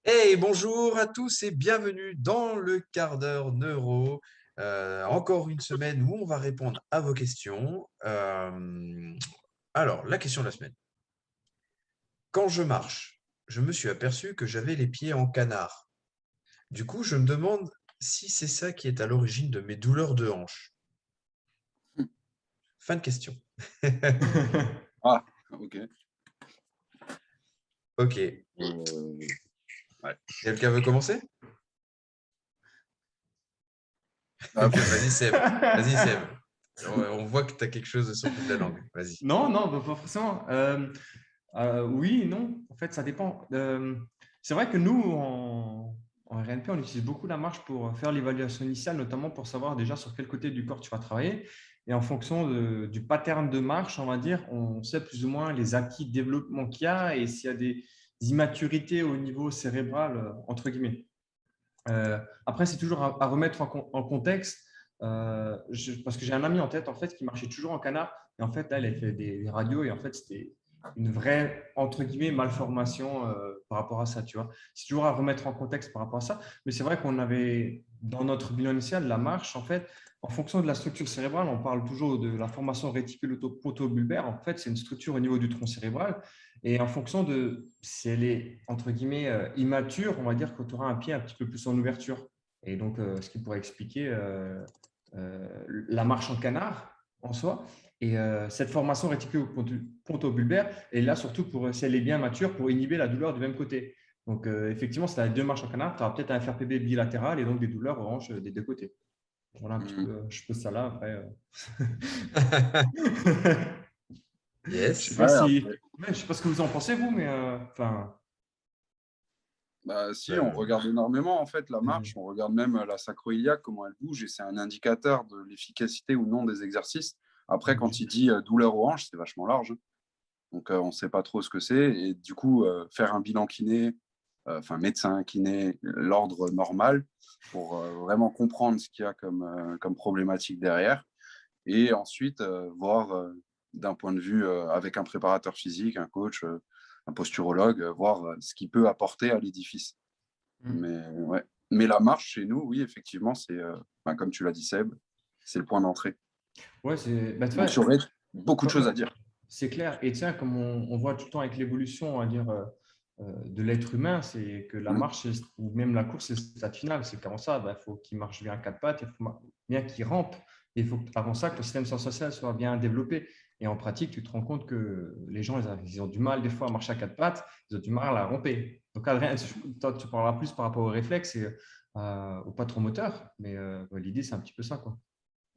Hey, bonjour à tous et bienvenue dans le quart d'heure neuro. Encore une semaine où on va répondre à vos questions. Alors, la question de la semaine. Quand je marche, je me suis aperçu que j'avais les pieds en canard. Du coup, je me demande si c'est ça qui est à l'origine de mes douleurs de hanche. Fin de question. Ah, ok. Ok. Ouais. Quelqu'un veut commencer? Ah, Vas-y, Seb. Vas-y, Seb. On voit que tu as quelque chose sur le bout de la langue. Vas-y. Non, non, bah, pas forcément. Oui, non, en fait, ça dépend. C'est vrai que nous, en RNP, on utilise beaucoup la marche pour faire l'évaluation initiale, notamment pour savoir déjà sur quel côté du corps tu vas travailler. Et en fonction du pattern de marche, on va dire, on sait plus ou moins les acquis de développement qu'il y a et s'il y a des immaturités au niveau cérébral, entre guillemets. Après, c'est toujours à remettre en contexte. Parce que j'ai un ami en tête en fait qui marchait toujours en canard et en fait là, il a fait des radios et en fait c'était une vraie entre guillemets malformation par rapport à ça, tu vois. C'est toujours à remettre en contexte par rapport à ça, mais c'est vrai qu'on avait dans notre bilan initial la marche en fait en fonction de la structure cérébrale, on parle toujours de la formation réticulo-ponto-bulbaire. En fait, c'est une structure au niveau du tronc cérébral et en fonction de si elle est, entre guillemets, immature, on va dire que tu auras un pied un petit peu plus en ouverture. Et donc, ce qui pourrait expliquer la marche en canard en soi. Et cette formation réticulo-ponto-bulbaire est là surtout pour, si elle est bien mature, pour inhiber la douleur du même côté. Donc, effectivement, si tu as deux marches en canard, tu auras peut-être un FRPB bilatéral et donc des douleurs aux hanches des deux côtés. Voilà un petit Hmm. peu, je pose ça là après. Je sais Yes. pas Ouais, si, après, ouais, je sais pas ce que vous en pensez vous, mais enfin, bah, si, on Euh, regarde énormément en fait la marche, on regarde même la sacro-iliaque, comment elle bouge, et c'est un indicateur de l'efficacité ou non des exercices. Après, quand il dit douleur aux hanches, c'est vachement large. Donc, on ne sait pas trop ce que c'est. Et du coup, faire un bilan kiné, enfin médecin, kiné, l'ordre normal, pour vraiment comprendre ce qu'il y a comme problématique derrière. Et ensuite, voir d'un point de vue avec un préparateur physique, un coach, un posturologue, voir ce qu'il peut apporter à l'édifice. Mais ouais. Mais la marche chez nous, oui, effectivement, c'est, ben, comme tu l'as dit, Seb, c'est le point d'entrée. ouais, c'est, bah, tu Donc, vois, il y aurait beaucoup de ouais, choses ouais, à dire. c'est clair. Et tiens, comme on voit tout le temps avec l'évolution, on va dire, de l'être humain, c'est que la Mm. marche ou même la course, c'est le stade final. C'est qu'avant ça, il faut qu'il marche bien à quatre pattes, il faut bien qu'il rampe. Et il faut avant ça que le système sensoriel soit bien développé. Et en pratique, tu te rends compte que les gens, ils ont du mal des fois à marcher à quatre pattes, ils ont du mal à ramper. Donc, Adrien, toi, tu parleras plus par rapport aux réflexes et au patron moteur. Mais ouais, l'idée, c'est un petit peu ça, quoi.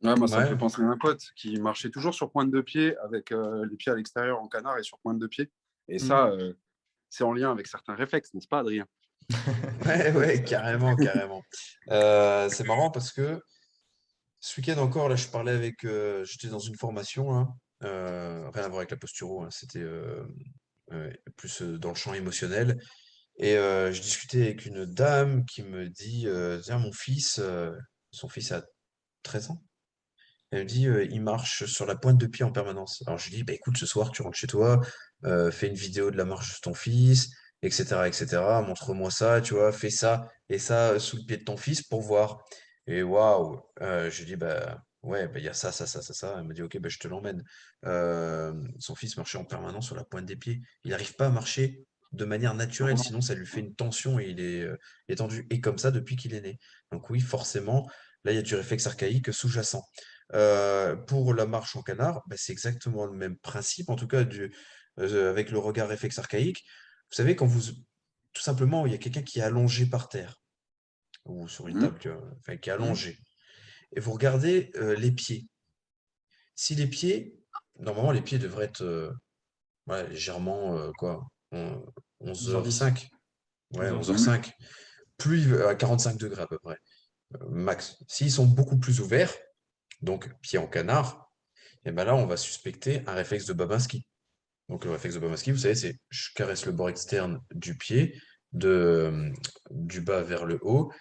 Ouais, moi, ça me fait ouais. penser à un pote qui marchait toujours sur pointe de pied avec les pieds à l'extérieur en canard et sur pointe de pied. Et ça, Mm. c'est en lien avec certains réflexes, n'est-ce pas, Adrien? Ouais, ouais, carrément, carrément. C'est marrant parce que ce week-end encore, là, je parlais avec, j'étais dans une formation, hein, rien à voir avec la posturo, hein, c'était plus dans le champ émotionnel. Et je discutais avec une dame qui me dit, tiens, mon fils, son fils a 13 ans. Elle me dit, il marche sur la pointe de pied en permanence. Alors je lui dis, bah, écoute, ce soir, tu rentres chez toi, fais une vidéo de la marche de ton fils, etc., etc. Montre-moi ça, tu vois, fais ça et ça sous le pied de ton fils pour voir. Et waouh, je lui dis, bah ouais, bah, il y a ça, ça, ça, ça, ça. Elle me dit, ok, bah, je te l'emmène. Son fils marchait en permanence sur la pointe des pieds. Il n'arrive pas à marcher de manière naturelle, sinon ça lui fait une tension et il est tendu. Et comme ça depuis qu'il est né. Donc oui, forcément, là, il y a du réflexe archaïque sous-jacent. Pour la marche en canard, bah, c'est exactement le même principe, en tout cas avec le regard réflexe archaïque. Vous savez, quand vous, tout simplement, il y a quelqu'un qui est allongé par terre ou sur une Mm. table, tu vois, enfin, qui est Mm. allongé, et vous regardez les pieds. Si les pieds, normalement, les pieds devraient être ouais, légèrement, quoi, 10h10. 11h05, ouais, 11h10. Mm. 11h05, plus à 45 degrés à peu près, max. S'ils sont beaucoup plus ouverts, donc pieds en canard, et ben là, on va suspecter un réflexe de Babinski. Donc, le réflexe de Babinski, vous savez, c'est je caresse le bord externe du pied, du bas vers le haut,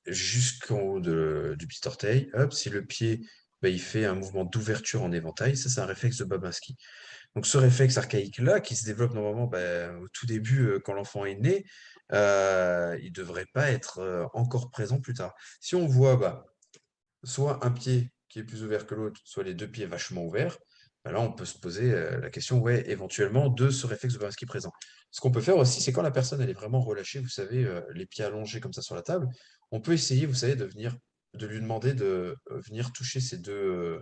jusqu'en haut du petit orteil. Hop, si le pied bah, il fait un mouvement d'ouverture en éventail. Ça, c'est un réflexe de Babinski. Donc, ce réflexe archaïque-là, qui se développe normalement au tout début, quand l'enfant est né, il ne devrait pas être encore présent plus tard. Si on voit soit un pied qui est plus ouvert que l'autre, soit les deux pieds vachement ouverts, là, on peut se poser la question, ouais, éventuellement, de ce réflexe de Babinski présent. Ce qu'on peut faire aussi, c'est quand la personne elle est vraiment relâchée, vous savez, les pieds allongés comme ça sur la table, on peut essayer, vous savez, de lui demander de venir toucher ces deux.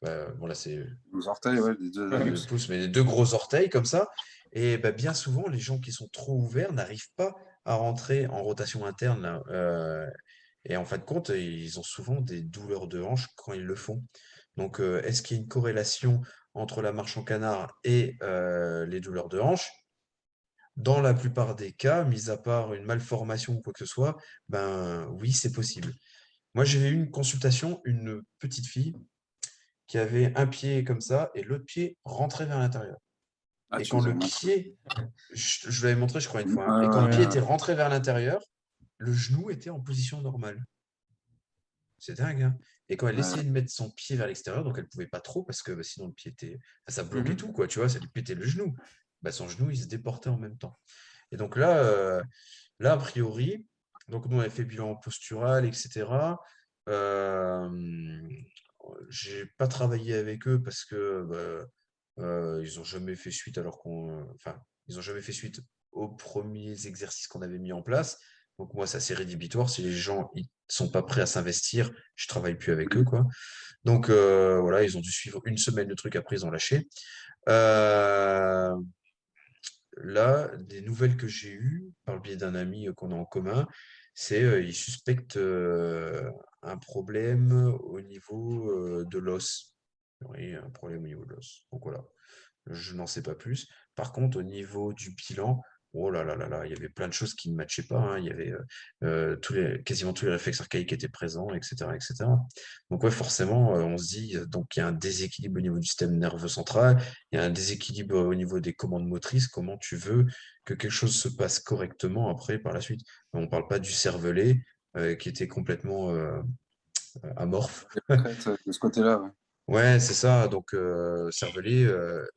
Bon, là, c'est Aux orteils, ouais, les deux pas le anus. pouce, mais les deux gros orteils comme ça. Et bien souvent, les gens qui sont trop ouverts n'arrivent pas à rentrer en rotation interne, là. Et en fin de compte, ils ont souvent des douleurs de hanche quand ils le font. Donc, est-ce qu'il y a une corrélation entre la marche en canard et les douleurs de hanche? Dans la plupart des cas, mis à part une malformation ou quoi que ce soit, ben oui, c'est possible. Moi, j'ai eu une consultation, une petite fille qui avait un pied comme ça et l'autre pied rentrait vers l'intérieur. Ah, Et tu quand nous le avais montré. pied, je vous l'avais montré, je crois, une fois, hein, et quand le Ouais, pied Ouais. était rentré vers l'intérieur, le genou était en position normale. C'est dingue, hein. Et quand elle ouais, essayait de mettre son pied vers l'extérieur, donc elle pouvait pas trop parce que sinon le pied était, ça bloquait tout, Mhm. quoi, tu vois, ça lui pétait le genou. Son genou, il se déportait en même temps. Et donc là, a priori, donc nous on avait fait bilan postural, etc. Euh, j'ai pas travaillé avec eux parce que ils ont jamais fait suite alors enfin, ils ont jamais fait suite aux premiers exercices qu'on avait mis en place. Donc moi, c'est assez rédhibitoire. Si les gens ils sont pas prêts à s'investir, je travaille plus avec eux, mhm. quoi. Donc voilà, ils ont dû suivre une semaine le truc, après ils ont lâché. Euh, Là, des nouvelles que j'ai eues par le biais d'un ami qu'on a en commun, c'est il suspecte un problème au niveau de l'os. Oui, un problème au niveau de l'os. Donc voilà. Je n'en sais pas plus. Par contre, au niveau du bilan, oh là là là là, il y avait plein de choses qui ne matchaient pas, hein. Il y avait quasiment tous les réflexes archaïques étaient présents, etc., etc. Donc ouais, forcément, on se dit donc il y a un déséquilibre au niveau du système nerveux central, il y a un déséquilibre au niveau des commandes motrices. Comment tu veux que quelque chose se passe correctement après par la suite? On ne parle pas du cervelet qui était complètement amorphe. Et retraite, de ce côté-là, ouais. Ouais, c'est ça. Donc, cervelet,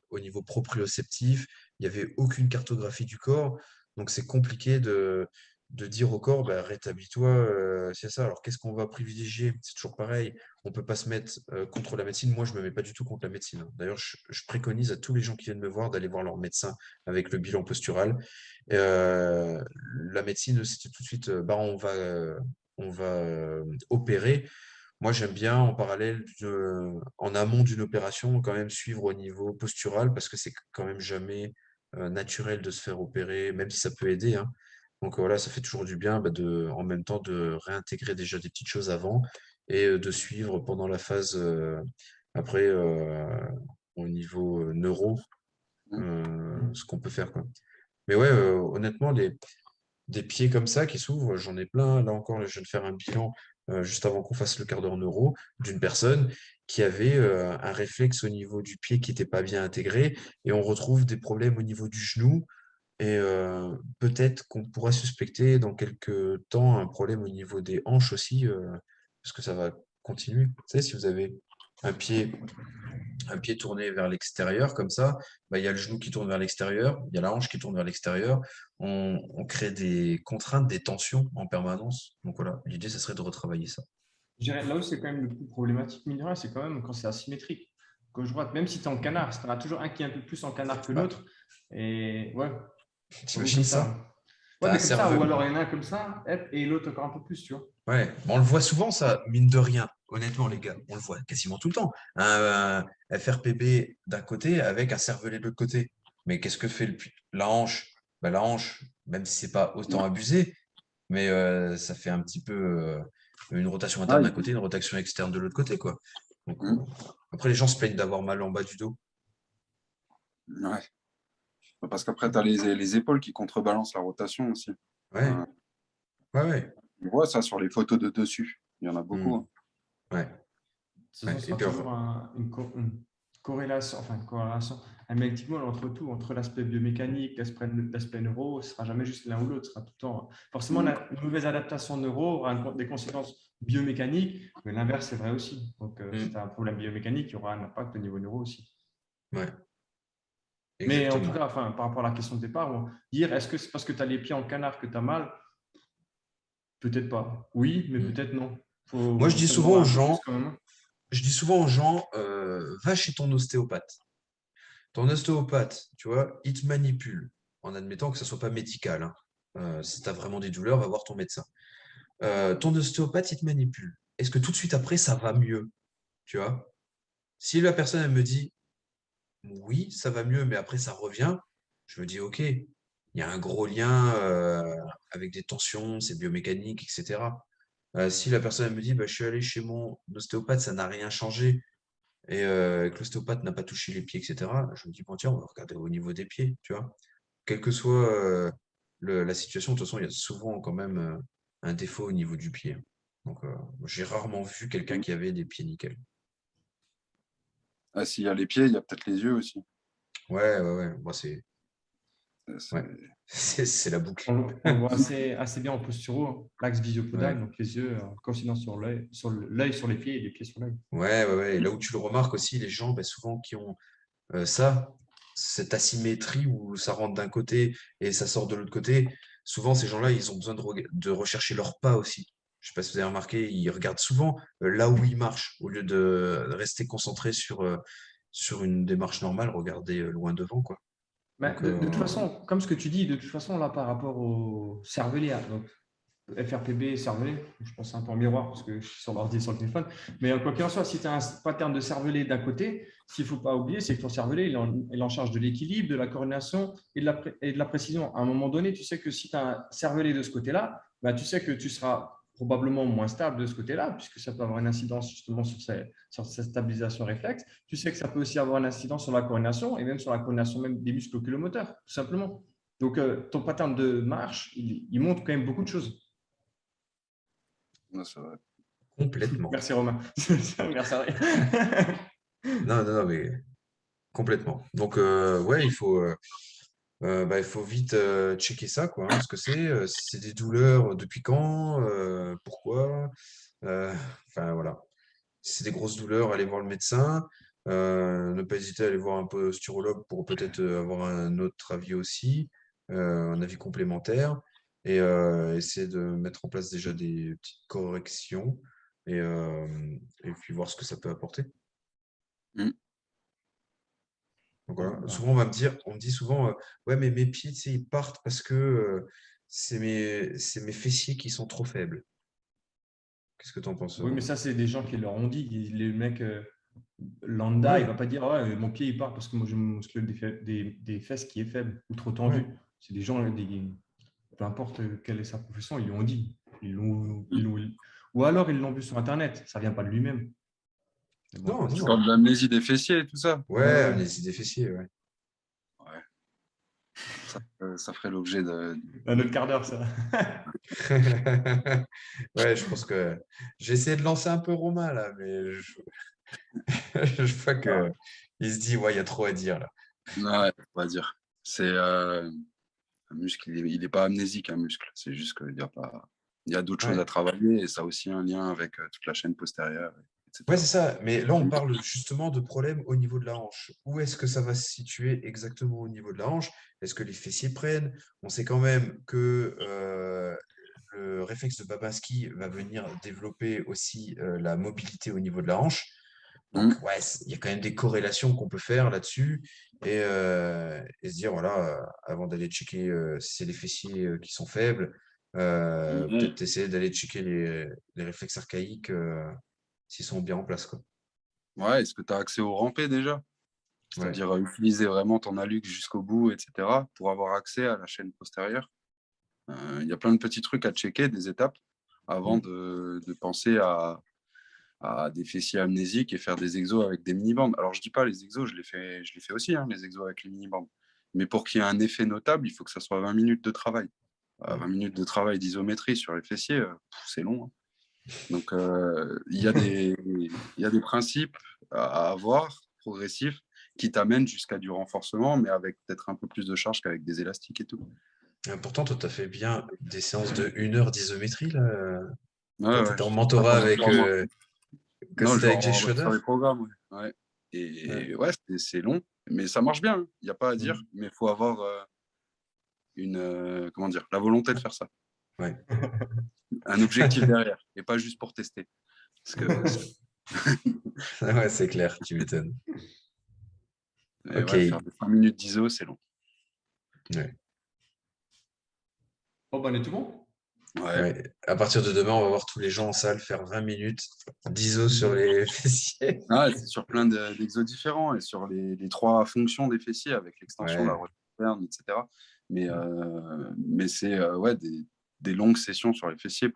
au niveau proprioceptif, il n'y avait aucune cartographie du corps. Donc, c'est compliqué de dire au corps, bah, rétablis-toi, c'est ça. Alors, qu'est-ce qu'on va privilégier? C'est toujours pareil. On ne peut pas se mettre contre la médecine. Moi, je ne me mets pas du tout contre la médecine, hein. D'ailleurs, je préconise à tous les gens qui viennent me voir d'aller voir leur médecin avec le bilan postural. La médecine, c'était tout de suite, on va opérer. Moi, j'aime bien en parallèle, en amont d'une opération, quand même suivre au niveau postural parce que c'est quand même jamais naturel de se faire opérer, même si ça peut aider, hein. Donc voilà, ça fait toujours du bien en même temps de réintégrer déjà des petites choses avant et de suivre pendant la phase après au niveau neuro Mhm. ce qu'on peut faire, quoi. Mais ouais, honnêtement, des pieds comme ça qui s'ouvrent, j'en ai plein. Là encore, je viens de faire un bilan juste avant qu'on fasse le quart d'heure neuro d'une personne qui avait un réflexe au niveau du pied qui n'était pas bien intégré et on retrouve des problèmes au niveau du genou et peut-être qu'on pourra suspecter dans quelques temps un problème au niveau des hanches aussi parce que ça va continuer. Vous savez, si vous avez un pied un pied tourné vers l'extérieur, comme ça, il y a le genou qui tourne vers l'extérieur, il y a la hanche qui tourne vers l'extérieur. On crée des contraintes, des tensions en permanence. Donc voilà, l'idée, ce serait de retravailler ça. Je dirais, là où c'est quand même le plus problématique, mine de rien, c'est quand même quand c'est asymétrique. Gauche-droite, même si tu es en canard, tu en as toujours un qui est un peu plus en canard que Bah, l'autre. Et ouais, ou t'imagines comme ça? ça. Ouais, T'as un mais comme ça, ou cerveau. alors il y en a un comme ça, hop, et l'autre encore un peu plus, tu vois. Ouais, on le voit souvent, ça, mine de rien. Honnêtement, les gars, on le voit quasiment tout le temps. Un FRPB d'un côté avec un cervelet de l'autre côté. Mais qu'est-ce que fait la hanche? La hanche, même si c'est pas autant abusé, mais ça fait un petit peu une rotation Ah, interne d'un côté, une rotation externe de l'autre côté, quoi. Donc, mhm. après, les gens se plaignent d'avoir mal en bas du dos. Ouais. Parce qu'après, tu as les épaules qui contrebalancent la rotation aussi. Ouais, Euh, ouais, ouais. on voit ça sur les photos de dessus. Il y en a Hmm. beaucoup, hein. Ouais, De toute façon, ouais. ce Et sera puis, toujours une corrélation, enfin, une corrélation un melting pot entre tout, entre l'aspect biomécanique, l'aspect neuro, ce ne sera jamais juste l'un ou l'autre, ce sera tout le temps. Forcément, une mauvaise adaptation neuro aura des conséquences biomécaniques, mais l'inverse, c'est vrai aussi. Donc, si tu as un problème biomécanique, il y aura un impact au niveau neuro aussi. Ouais, Mais en tout exactement. cas, par rapport à la question de départ, dire est-ce que c'est parce que tu as les pieds en canard que tu as mal? Peut-être pas. Oui, mais peut-être non. Moi, Ça demande un peu plus quand même. je dis souvent aux gens, va chez ton ostéopathe. Ton ostéopathe, tu vois, il te manipule, en admettant que ça soit pas médical, hein. Si tu as vraiment des douleurs, va voir ton médecin. Ton ostéopathe, il te manipule. Est-ce que tout de suite après, ça va mieux? Tu vois? Si la personne, elle me dit, oui, ça va mieux, mais après, ça revient, je me dis, OK, il y a un gros lien avec des tensions, c'est biomécanique, etc. Si la personne, elle me dit, bah, je suis allé chez mon ostéopathe, ça n'a rien changé, et que l'ostéopathe n'a pas touché les pieds, etc., je me dis, bon, tiens, on va regarder au niveau des pieds, tu vois. Quelle que soit la situation, de toute façon, il y a souvent quand même un défaut au niveau du pied. Donc, j'ai rarement vu quelqu'un qui avait des pieds nickel. Ah, s'il y a les pieds, il y a peut-être les yeux aussi. Ouais, ouais, ouais. Moi, C'est- ouais. C'est la boucle. On le voit assez bien en posturo, l'axe Ouais. visiopodal, donc les yeux coïncidence sur l'œil, sur les pieds et les pieds sur l'œil. Ouais, ouais, ouais. Et là où tu le remarques aussi, les gens, bah, souvent, qui ont ça, cette asymétrie où ça rentre d'un côté et ça sort de l'autre côté, souvent, ces gens-là, ils ont besoin de rechercher leur pas aussi. Je sais pas si vous avez remarqué, ils regardent souvent là où ils marchent, au lieu de rester concentrés sur une démarche normale, regarder loin devant, quoi. Mais Donc, de toute façon, comme ce que tu dis, de toute façon, là, par rapport au cervelet, donc FRPB, cervelet, je pense un peu en miroir parce que je suis sur l'ordi et sur le téléphone, mais quoi qu'il en soit, si tu as un pattern de cervelet d'un côté, ce qu'il ne faut pas oublier, c'est que ton cervelet, il est en charge de l'équilibre, de la coordination et de la précision. À un moment donné, tu sais que si tu as un cervelet de ce côté-là, bah, tu sais que tu seras probablement moins stable de ce côté-là, puisque ça peut avoir une incidence justement sur cette stabilisation réflexe. Tu sais que ça peut aussi avoir une incidence sur la coordination et même sur la coordination même des muscles oculomoteurs, tout simplement. Donc, ton pattern de marche, il montre quand même beaucoup de choses. Ouais, c'est vrai. complètement. Merci Romain. Merci. Non, non, non, mais complètement. Donc, ouais, il faut vite checker ça, quoi, hein, ce que c'est. Si c'est des douleurs, depuis quand, pourquoi. euh, Enfin, voilà. Si c'est des grosses douleurs, allez voir le médecin. Ne pas hésiter à aller voir un posturologue pour peut-être avoir un autre avis aussi, un avis complémentaire. Et essayer de mettre en place déjà des petites corrections et, et puis voir ce que ça peut apporter. Mm. Donc Bon, voilà. bah, Souvent, on me dit souvent, ouais, mais mes pieds, tu sais, ils partent parce que c'est mes fessiers qui sont trop faibles. Qu'est-ce que tu en penses, oui, mais Romain? ça, c'est des gens qui leur ont dit. Les mecs lambda, il ne Ouais, va pas dire ouais, mon pied il part parce que moi j'ai mon muscle des fesses qui est faible ou trop tendu. ouais. C'est des gens, peu importe quelle est sa profession, ils l'ont dit. Ou alors ils l'ont vu sur Internet. Ça ne vient pas de lui-même. Mais bon, Non, après, non, Tu c'est non. parles de l'amnésie des fessiers et tout ça. Ouais, amnésie des fessiers, ouais. Ouais, ça ferait l'objet de. un autre quart d'heure, ça. Ouais, je pense que j'ai essayé de lancer un peu Romain là, mais je vois que il se dit, ouais, il y a trop à dire là. Ouais, on va dire. C'est un muscle, il est pas amnésique, un muscle. C'est juste qu'il y a pas. Il y a d'autres choses Ouais. à travailler et ça a aussi un lien avec toute la chaîne postérieure, Ouais, etc. c'est ça. Mais là, on parle justement de problèmes au niveau de la hanche. Où est-ce que ça va se situer exactement au niveau de la hanche? Est-ce que les fessiers prennent? On sait quand même que le réflexe de Babinski va venir développer aussi la mobilité au niveau de la hanche. Donc, Mm. ouais, il y a quand même des corrélations qu'on peut faire là-dessus et se dire, voilà, avant d'aller checker si c'est les fessiers qui sont faibles, peut-être essayer d'aller checker les réflexes archaïques s'ils sont bien en place, quoi. Ouais, est-ce que tu as accès au rampé déjà? Ouais. C'est-à-dire utiliser vraiment ton hallux jusqu'au bout, etc., pour avoir accès à la chaîne postérieure. Il y a plein de petits trucs à checker, des étapes, avant Mm. de penser à des fessiers amnésiques et faire des exos avec des mini-bandes. Alors, je dis pas les exos, je les fais aussi, hein, les exos avec les mini-bandes. Mais pour qu'il y ait un effet notable, il faut que ça soit 20 minutes de travail. 20 Ouais. minutes de travail d'isométrie sur les fessiers, c'est long, hein. Donc, il y a des principes à avoir, progressifs, qui t'amène jusqu'à du renforcement, mais avec peut-être un peu plus de charge qu'avec des élastiques et tout. Pourtant, toi, tu as fait bien des séances de 1 heure d'isométrie là, quand tu Ouais, étais en je fais ça mentorat pendant avec, 3 mois. quand Non, c'était avec Jay genre Schroeder. sur les programmes, ouais. Ouais. Et ouais, c'est long, mais ça marche bien. Il n'y a pas à dire, mais il faut avoir comment dire, la volonté de faire ça. Ouais. Un objectif derrière, et pas juste pour tester. Parce que, Ouais, c'est clair, tu m'étonnes. Ok. ouais, faire des 5 minutes d'ISO, c'est long. Ouais. Bon, ben, on est tout bon? Ouais. Ouais. À partir de demain, on va voir tous les gens en salle faire 20 minutes d'iso sur les fessiers. Ah, c'est sur plein d'exos différents et sur les 3 fonctions des fessiers avec l'extension, la Ouais. rotation interne, etc. Mais c'est ouais, des longues sessions sur les fessiers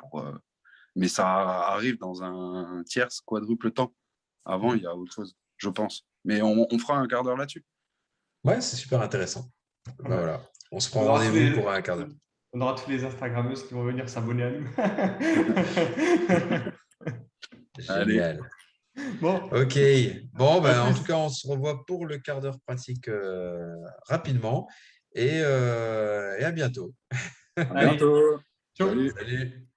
mais ça arrive dans un tierce, quadruple temps. Avant, il y a autre chose, je pense. Mais on fera un quart d'heure là-dessus. Ouais, c'est super intéressant. Bah Ouais. voilà, on se prend On aura tous rendez-vous les, pour un quart d'heure. on aura tous les Instagrammeuses qui vont venir s'abonner à nous. Allez, Génial. Bon, Ok. Bon, à ben, en tout plus. cas, on se revoit pour le quart d'heure pratique rapidement et à bientôt. à Allez, bientôt. ciao. Salut. Salut.